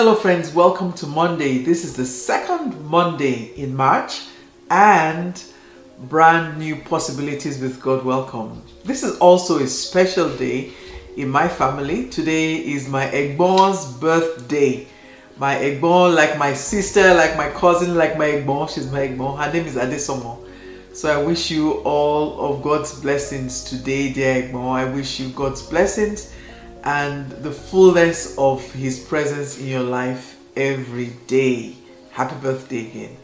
Hello friends, welcome to Monday. This is the second Monday in March and brand new possibilities with God. Welcome. This is also a special day in my family. Today is my Egbon's birthday. My Egbon, like my sister, like my cousin, like my Egbon. She's my Egbon. Her name is Abisola. So I wish you all of God's blessings today, dear Egbon. I wish you God's blessings and the fullness of His presence in your life every day. Happy birthday again.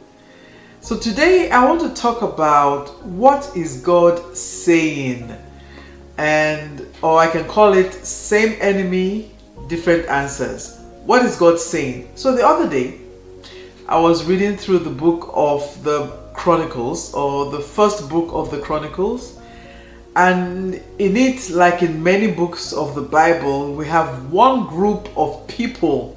So today I want to talk about what is God saying, or I can call it same enemy, different answers. What is God saying? So the other day I was reading through the book of the Chronicles, or the first book of the Chronicles. And in it, like in many books of the Bible, we have one group of people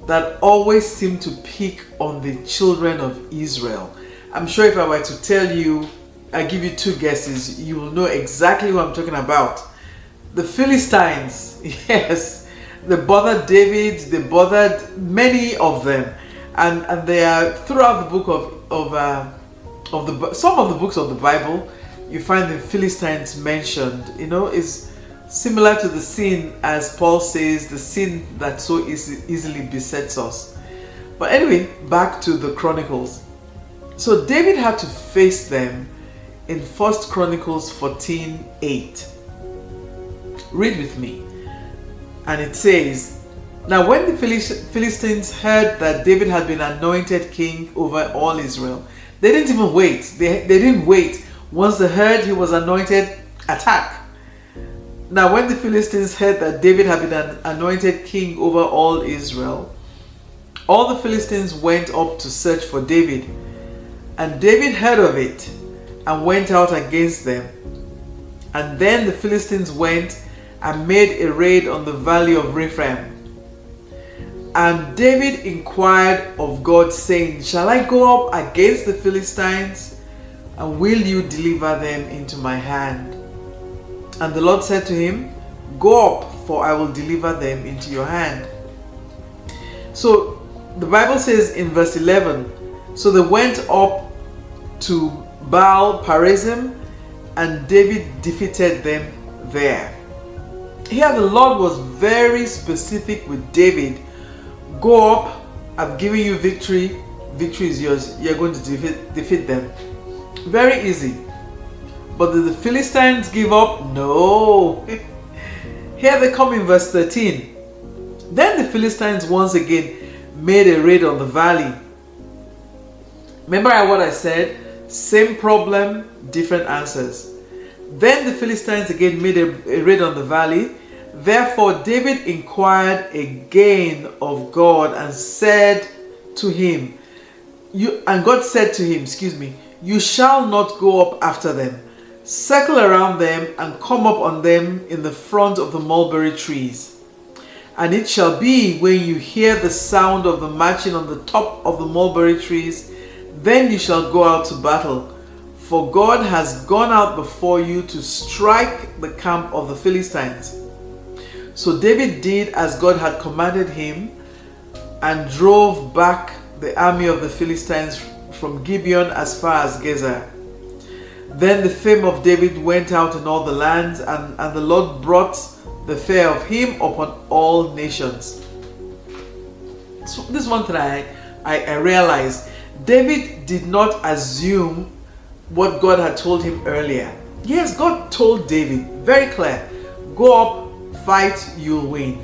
that always seem to pick on the children of Israel. I'm sure if I were to tell you, I give you two guesses, you will know exactly what I'm talking about. The Philistines, yes, they bothered David, they bothered many of them, and they are throughout the book some of the books of the Bible. You find the Philistines mentioned. Is similar to the sin, as Paul says, the sin that so easily besets us. But anyway, back to the Chronicles. So David had to face them in 1 Chronicles 14:8. Read with me. And it says, "Now when the Philistines heard that David had been anointed king over all Israel," they didn't even wait. They didn't wait. Once they heard he was anointed, attack. "Now when the Philistines heard that David had been anointed king over all Israel, all the Philistines went up to search for David. And David heard of it and went out against them. And then the Philistines went and made a raid on the valley of Rephaim. And David inquired of God, saying, 'Shall I go up against the Philistines? And will you deliver them into my hand?' And the Lord said to him, 'Go up, for I will deliver them into your hand.'" So the Bible says in verse 11, "So they went up to Baal Perazim, and David defeated them there." Here the Lord was very specific with David. Go up, I've given you victory. Victory is yours. You're going to defeat them. Very easy. But did the Philistines give up? No. Here they come in verse 13. "Then the Philistines once again made a raid on the valley." Remember what I said? Same problem, different answers. "Then the Philistines again made a raid on the valley. Therefore David inquired again of God and said to him, God said to him, "You shall not go up after them. Circle around them and come up on them in the front of the mulberry trees. And it shall be when you hear the sound of the marching on the top of the mulberry trees, then you shall go out to battle. For God has gone out before you to strike the camp of the Philistines." So David did as God had commanded him and drove back the army of the Philistines from Gibeon as far as Gezer. Then the fame of David went out in all the lands, and the Lord brought the fear of him upon all nations. So this one thing I realized, David did not assume what God had told him earlier. Yes, God told David, very clear, go up, fight, you'll win.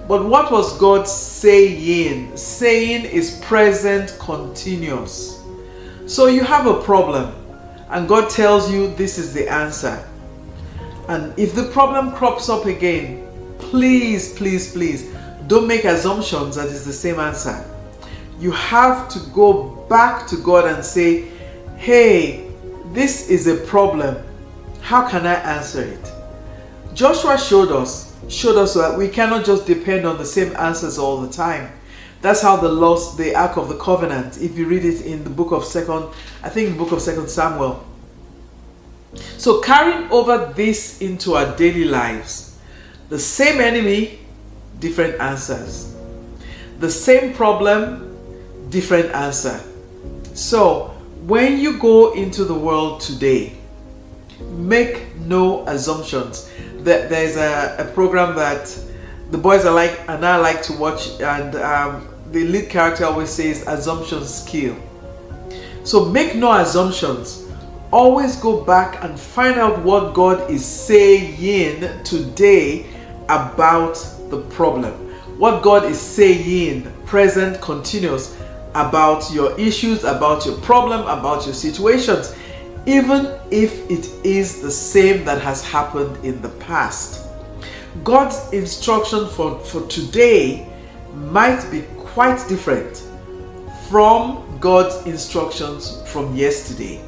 But what was God saying? Saying is present continuous. So you have a problem and God tells you this is the answer. And if the problem crops up again, please don't make assumptions that it's the same answer. You have to go back to God and say, "Hey, this is a problem. How can I answer it?" Joshua showed us that we cannot just depend on the same answers all the time. That's how they lost the Ark of the Covenant. If you read it in the book of Second Samuel. So carrying over this into our daily lives, the same enemy, different answers. The same problem, different answer. So when you go into the world today, make no assumptions. There's a program that the boys are like and I like to watch, and the lead character always says assumptions kill. So make no assumptions. Always go back and find out what God is saying today about the problem. What God is saying, present, continuous, about your issues, about your problem, about your situations, even if it is the same that has happened in the past. God's instruction for today might be quite different from God's instructions from yesterday.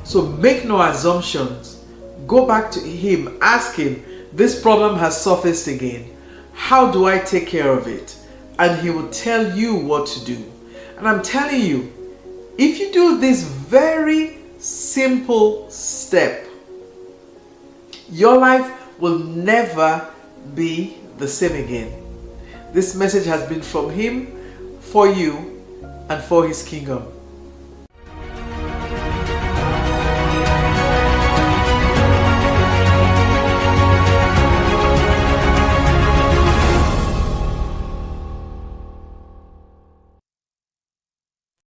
So make no assumptions. Go back to Him, ask Him, this problem has surfaced again. How do I take care of it? And He will tell you what to do. And I'm telling you, if you do this very simple step, your life will never be the same again. This message has been from Him, for you, and for His kingdom.